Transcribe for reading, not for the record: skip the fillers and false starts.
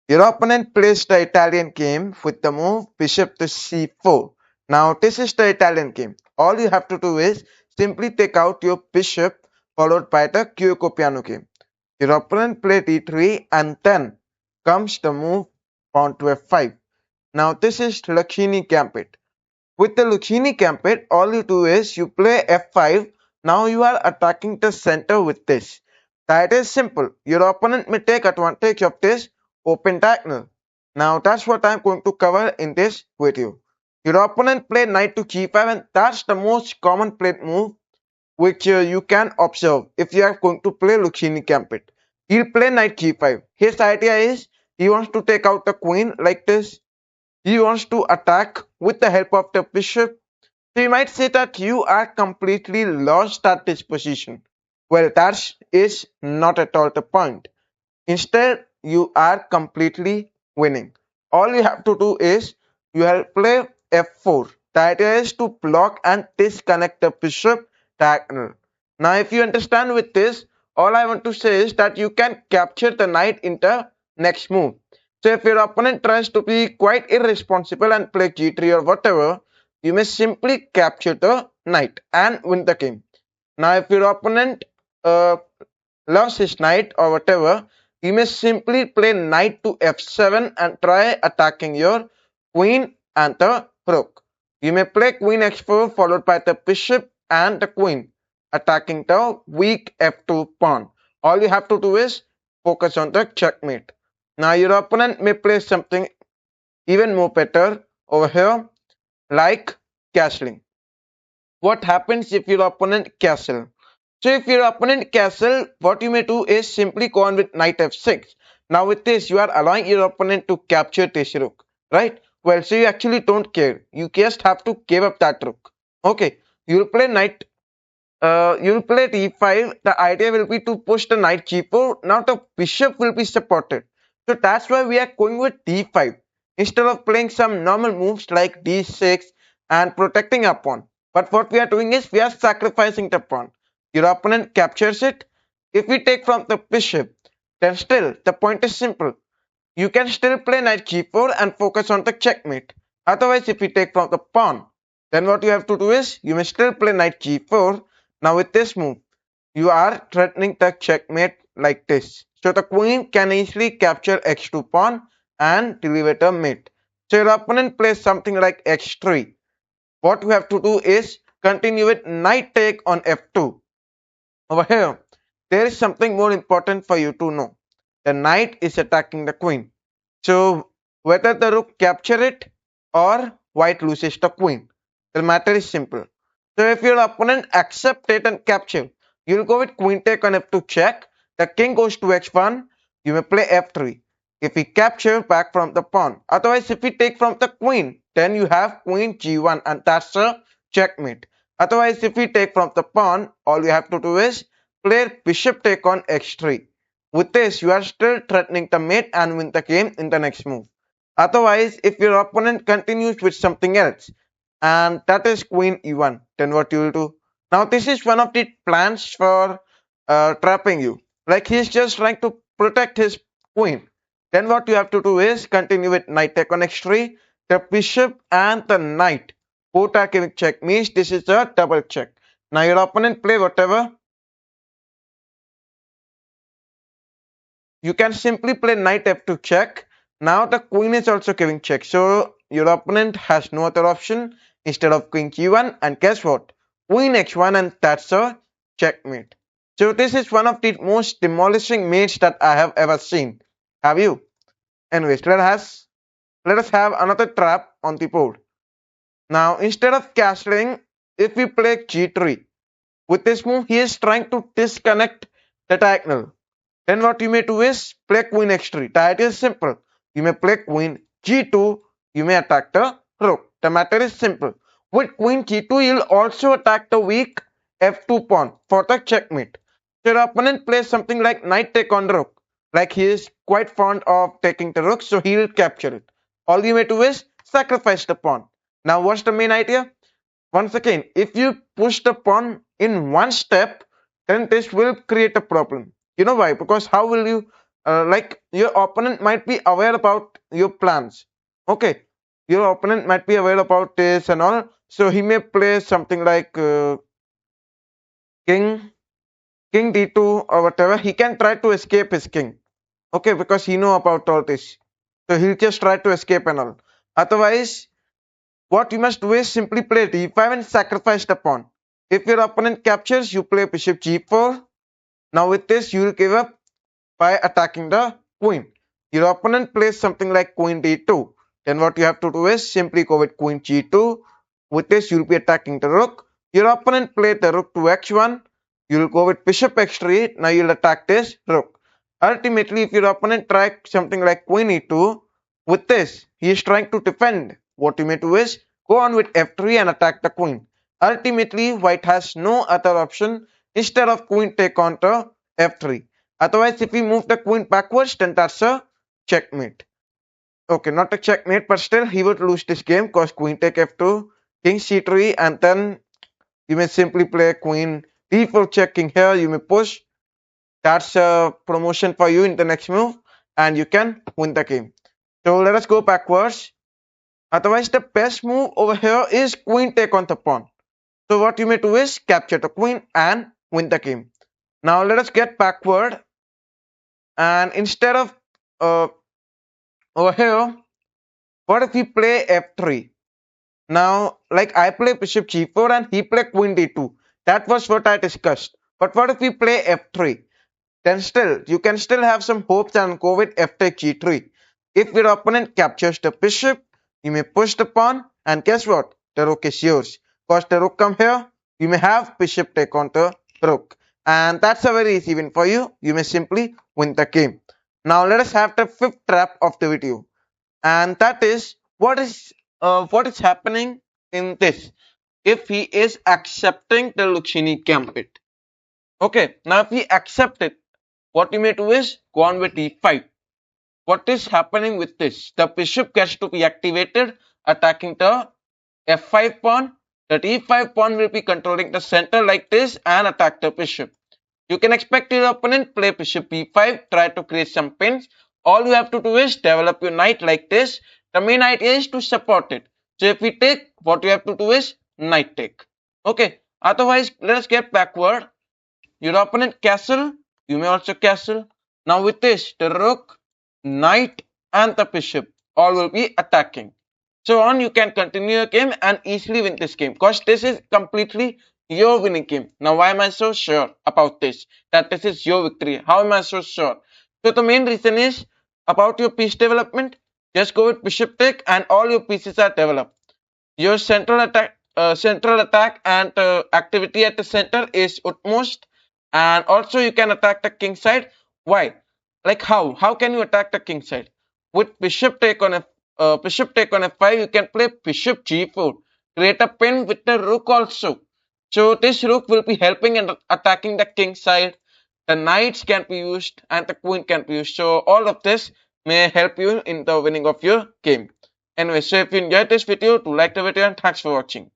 Your opponent plays the Italian game with the move bishop to c4. Now this is the Italian game. All you have to do is simply take out your bishop followed by the Kyoko piano game. Your opponent played e3 and then comes the move pawn to f5. Now this is Lucchini Gambit. With the Lucchini Gambit, all you do is you play f5. Now you are attacking the center with this. That is simple. Your opponent may take advantage of this open diagonal. Now that's what I'm going to cover in this video. Your opponent played knight to g5 and that's the most common played move which you can observe if you are going to play Lucchini Gambit. He'll play knight g5. His idea is he wants to take out the queen like this. He wants to attack with the help of the bishop. So you might say that you are completely lost at this position. Well, that is not at all the point. Instead, you are completely winning. All you have to do is you have play f4. The idea is to block and disconnect the bishop diagonal. Now, if you understand with this, all I want to say is that you can capture the knight in the next move. So if your opponent tries to be quite irresponsible and play g3 or whatever, you may simply capture the knight and win the game. Now, if your opponent lost his knight or whatever, you may simply play knight to f7 and try attacking your queen and the rook. You may play queen x4 followed by the bishop and the queen, attacking the weak f2 pawn. All you have to do is focus on the checkmate. Now your opponent may play something even more better over here, like castling. What happens if your opponent castle? So if your opponent castle, what you may do is simply go on with knight f6. Now with this, you are allowing your opponent to capture this rook, right? Well, so you actually don't care. You just have to give up that rook. Okay, you'll play knight. You'll play d5. The idea will be to push the knight g4. Now the bishop will be supported. So that's why we are going with d5 instead of playing some normal moves like d6 and protecting our pawn. But what we are doing is we are sacrificing the pawn. Your opponent captures it. If we take from the bishop, then still the point is simple. You can still play knight g4 and focus on the checkmate. Otherwise, if we take from the pawn, then what you have to do is you may still play knight g4. Now with this move, you are threatening the checkmate like this. So the queen can easily capture x2 pawn and deliver the mate. So your opponent plays something like x3. What you have to do is continue with knight take on f2. Over here, there is something more important for you to know. The knight is attacking the queen. So whether the rook capture it or white loses the queen, the matter is simple. So if your opponent accepts it and capture, you'll go with queen take on f2 check. The king goes to h1. You may play f3. If we capture, back from the pawn. Otherwise, if we take from the queen, then you have queen g1 and that's a checkmate. Otherwise, if we take from the pawn, all you have to do is play bishop take on x3. With this, you are still threatening the mate and win the game in the next move. Otherwise, if your opponent continues with something else, and that is queen e1, then what you will do? Now, this is one of the plans for trapping you. Like he's just trying to protect his queen. Then what you have to do is continue with knight take on x3. The bishop and the knight both are giving check, means this is a double check. Now your opponent play whatever. You can simply play knight f2 check. Now the queen is also giving check. So your opponent has no other option instead of queen g1. And guess what? Queen x1 and that's a checkmate. So this is one of the most demolishing mates that I have ever seen. Have you? Anyways, let us have another trap on the board. Now instead of castling, if we play g3, with this move he is trying to disconnect the diagonal. Then what you may do is play queen x3. The idea is simple. You may play queen g2. You may attack the rook. The matter is simple. With queen g2, you'll also attack the weak f2 pawn for the checkmate. So your opponent plays something like knight take on rook. Like he is quite fond of taking the rook, so he'll capture it. All you may do is sacrifice the pawn. Now what's the main idea? Once again, if you push the pawn in one step, then this will create a problem. You know why? Because how will you like your opponent might be aware about your plans. Okay, your opponent might be aware about this and all, so he may play something like king king d2 or whatever. He can try to escape his king. Okay, because he know about all this, so he'll just try to escape and all. Otherwise, what you must do is simply play d5 and sacrifice the pawn. If your opponent captures, you play bishop g4. Now with this, you will give up by attacking the queen. Your opponent plays something like queen d2. Then what you have to do is simply go with queen g2. With this, you will be attacking the rook. Your opponent played the rook to h1. You will go with bishop x3. Now you will attack this rook. Ultimately, if your opponent tries something like queen e2, with this, he is trying to defend. What you may do is go on with f3 and attack the queen. Ultimately, white has no other option instead of queen take on to f3. Otherwise, if we move the queen backwards, then that's a checkmate. Okay, not a checkmate, but still he would lose this game because queen take f2, king c3, and then you may simply play queen d4 checking here. You may push. That's a promotion for you in the next move, and you can win the game. So let us go backwards. Otherwise, the best move over here is queen take on the pawn. So what you may do is capture the queen and win the game. Now let us get backward, and instead of uh, over here, what if we play f3? Now, like I play bishop g4 and he play queen d2. That was what I discussed. But what if we play f3? Then still, you can still have some hopes and go with f take g3. If your opponent captures the bishop, you may push the pawn, and guess what? The rook is yours. Because the rook come here, you may have bishop take on the rook. And that's a very easy win for you. You may simply win the game. Now let us have the fifth trap of the video. And that is what is happening in this if he is accepting the Lucchini gambit. Okay, now if he accept it, what you may do is go on with e5. What is happening with this? The bishop gets to be activated, attacking the f5 pawn. The d5 pawn will be controlling the center like this and attack the bishop. You can expect your opponent play bishop b5, try to create some pins. All you have to do is develop your knight like this. The main idea is to support it. So if we take, what you have to do is knight take. Okay, otherwise let us get backward. Your opponent castle, you may also castle. Now with this, the rook, knight and the bishop all will be attacking. So on you can continue your game and easily win this game because this is completely your winning game. Now why am I so sure about this? That this is your victory. How am I so sure? So the main reason is about your piece development. Just go with bishop take and all your pieces are developed. Your central attack and activity at the center is utmost, and also you can attack the king side. Why? Like how can you attack the king side? With bishop take on f5, you can play bishop g4, create a pin with the rook also. So this rook will be helping in attacking the king side. The knights can be used and the queen can be used. So all of this may help you in the winning of your game. Anyway, so if you enjoyed this video, do like the video and thanks for watching.